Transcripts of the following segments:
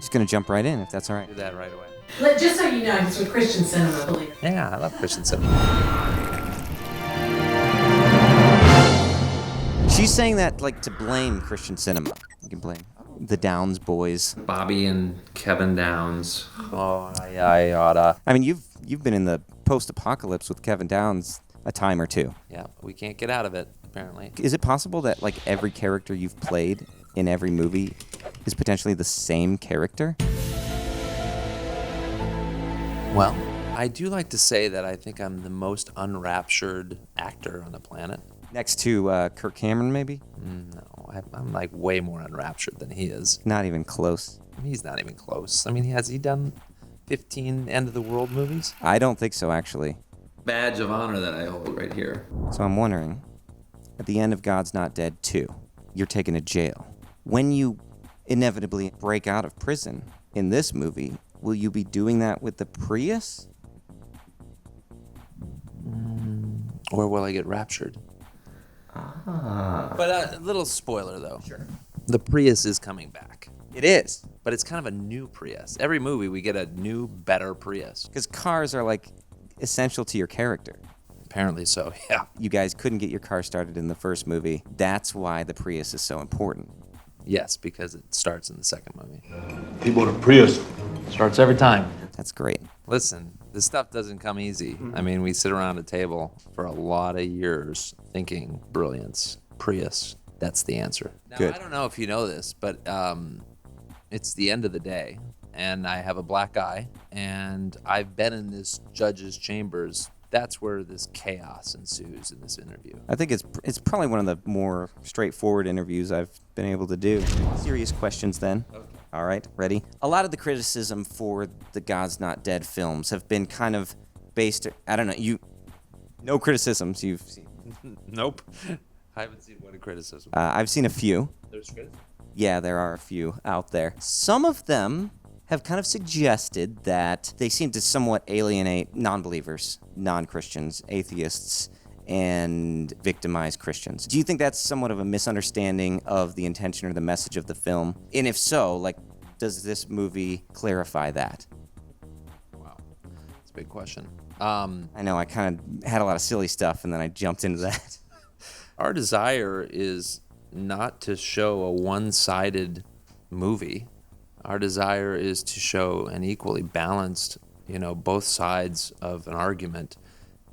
Just gonna jump right in, if that's all right. Do that right away. Just so you know, he's with Christian cinema, believe it. Yeah, I love Christian cinema. She's saying that, like, to blame Christian cinema. You can blame the Downs boys. Bobby and Kevin Downs. Oh, I oughta. I mean, you've been in the post-apocalypse with Kevin Downs a time or two. Yeah, we can't get out of it, apparently. Is it possible that, like, every character you've played in every movie is potentially the same character? Well, I do like to say that I think I'm the most unraptured actor on the planet. Next to Kirk Cameron, maybe? No, I'm like way more unraptured than he is. Not even close. He's not even close. I mean, has he done 15 end-of-the-world movies? I don't think so, actually. Badge of honor that I hold right here. So I'm wondering, at the end of God's Not Dead 2, you're taken to jail. When you inevitably break out of prison in this movie, will you be doing that with the Prius? Or will I get raptured? But a little spoiler, though. Sure. The Prius is coming back. It is. But it's kind of a new Prius. Every movie, we get a new, better Prius. Because cars are, like, essential to your character. Apparently so, yeah. You guys couldn't get your car started in the first movie. That's why the Prius is so important. Yes, because it starts in the second movie. He bought a Prius. Starts every time. That's great. Listen, this stuff doesn't come easy. I mean, we sit around a table for a lot of years thinking, brilliance, Prius, that's the answer. Now, Good. I don't know if you know this, but it's the end of the day, and I have a black eye, and I've been in this judge's chambers. That's where this chaos ensues in this interview. I think it's probably one of the more straightforward interviews I've been able to do. Serious questions then. Okay. All right, ready? A lot of the criticism for the God's Not Dead films have been kind of based, I don't know, no criticisms you've seen. Nope. I haven't seen one criticism. I've seen a few. There's criticism? Yeah, there are a few out there. Some of them have kind of suggested that they seem to somewhat alienate non-believers, non-Christians, atheists, and victimize Christians. Do you think that's somewhat of a misunderstanding of the intention or the message of the film? And if so, like, does this movie clarify that? Wow. That's a big question. I know I kind of had a lot of silly stuff and then I jumped into that. Our desire is not to show a one-sided movie. Our desire is to show an equally balanced, both sides of an argument,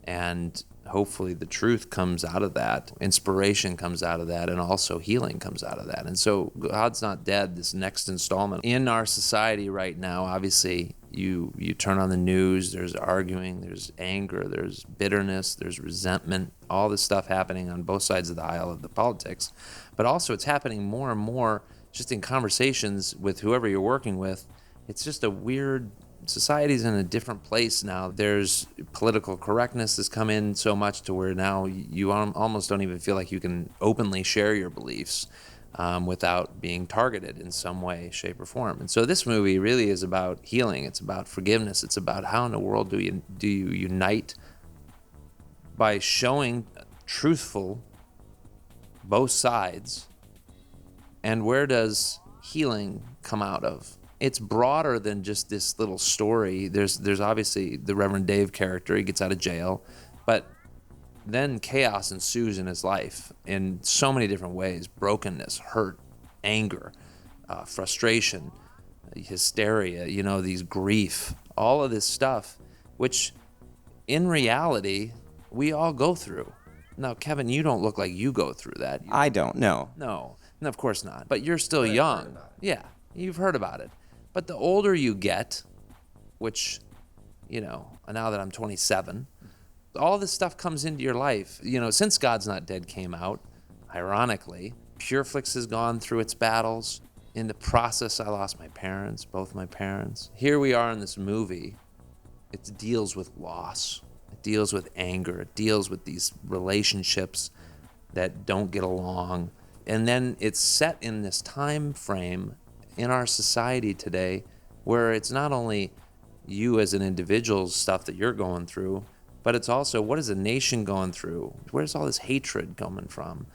and hopefully the truth comes out of that, inspiration comes out of that, and also healing comes out of that. And so God's Not Dead, this next installment. In our society right now, obviously, you turn on the news, there's arguing, there's anger, there's bitterness, there's resentment, all this stuff happening on both sides of the aisle of the politics. But also it's happening more and more just in conversations with whoever you're working with. It's just a weird, society's in a different place now. There's political correctness has come in so much to where now you almost don't even feel like you can openly share your beliefs without being targeted in some way, shape, or form. And so this movie really is about healing. It's about forgiveness. It's about how in the world do you unite by showing truthful both sides. And where does healing come out of? It's broader than just this little story. There's obviously the Reverend Dave character. He gets out of jail, but then chaos ensues in his life in so many different ways: brokenness, hurt, anger, frustration, hysteria. These grief, all of this stuff, which in reality we all go through. Now, Kevin, you don't look like you go through that. I don't know. No, of course not. But you're still young. Yeah, you've heard about it. But the older you get, which, now that I'm 27, all this stuff comes into your life. Since God's Not Dead came out, ironically, PureFlix has gone through its battles. In the process, I lost my parents, both my parents. Here we are in this movie. It deals with loss. It deals with anger. It deals with these relationships that don't get along. And then it's set in this time frame in our society today where it's not only you as an individual's stuff that you're going through, but it's also what is a nation going through? Where's all this hatred coming from?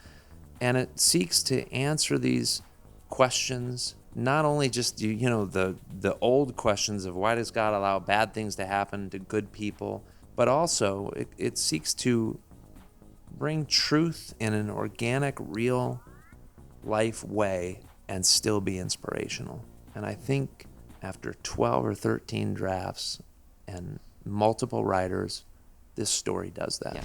And it seeks to answer these questions not only just the old questions of why does God allow bad things to happen to good people, but also it seeks to bring truth in an organic, real life way and still be inspirational. And I think after 12 or 13 drafts and multiple writers, this story does that. Yeah.